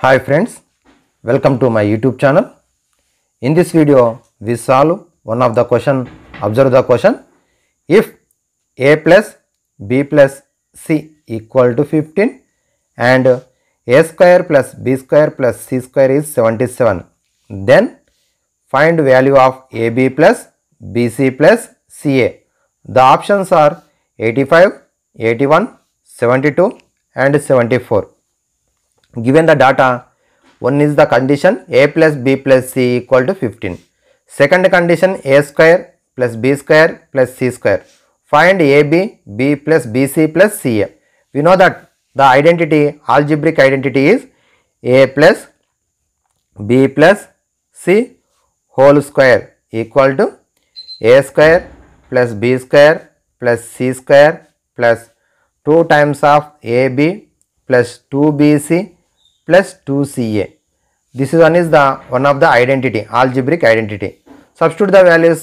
Hi friends, welcome to my YouTube channel. In this video we solve one of the question. Observe the question. If a plus b plus c equal to 15 and a square plus b square plus c square is 77, then find value of ab plus bc plus ca. The options are 85, 81, 72 and 74. Given the data, one is the condition a plus b plus c equal to 15. Second condition a square plus b square plus c square. Find ab, b plus bc plus ca. We know that the identity, algebraic identity is a plus b plus c whole square equal to a square plus b square plus c square plus 2 times of ab plus 2bc plus 2ca. This one is the one of the identity, algebraic identity. Substitute the values.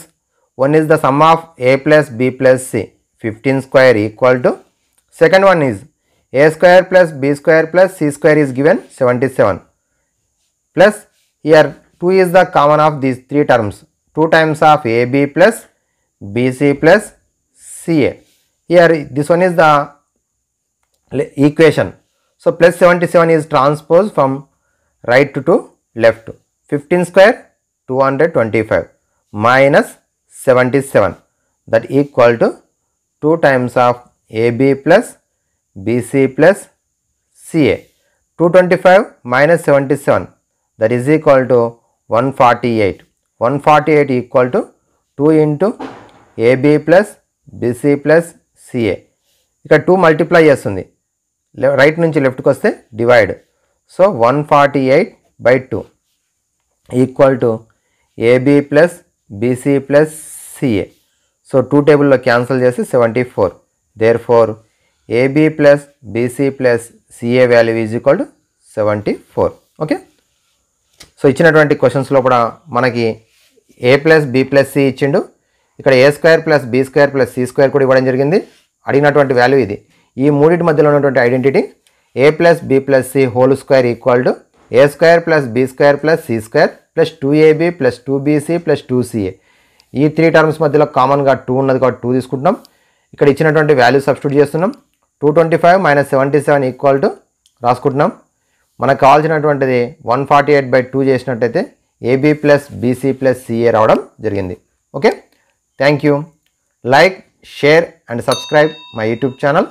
One is the sum of a plus b plus c, 15 square equal to. Second one is a square plus b square plus c square is given 77. Plus here 2 is the common of these three terms. 2 times of ab plus bc plus ca. Here this one is the equation. So plus 77 is transposed from right to left. 15 square 225 minus 77, that equal to 2 times of ab plus bc plus ca. 225 minus 77, that is equal to 148. 148 equal to 2 into ab plus bc plus ca. ఇక్కడ 2 multiply చేస్తుంది, right నుంచి లెఫ్ట్కి వస్తే divide. So 148 by 2 equal to AB plus BC plus CA. So 2 టేబుల్లో cancel చేసి 74. Therefore AB plus BC plus CA value is equal to 74. Okay. So ఇచ్చినటువంటి questions లోపల మనకి A plus B plus C ఇచ్చిండు, ఇక్కడ A square plus B square plus C square కూడా ఇవ్వడం జరిగింది. అడిగినటువంటి వాల్యూ ఇది. ఈ మూడింటి మధ్యలో ఉన్నటువంటి identity A plus B plus C whole square equal to A square plus B square plus C square plus 2ab plus 2bc plus 2ca. ఈ త్రీ టర్మ్స్ మధ్యలో కామన్గా 2 ఉన్నది కాబట్టి 2 తీసుకుంటున్నాం. ఇక్కడ ఇచ్చినటువంటి వాల్యూ సబ్స్టిట్యూట్ చేస్తున్నాం. 225 మైనస్ 77 ఈక్వల్ టు రాసుకుంటున్నాం. మనకు కావాల్సినటువంటిది 148 by 2 చేసినట్టయితే AB plus BC plus CA రావడం జరిగింది. Okay, thank you. Like, share and subscribe my YouTube channel.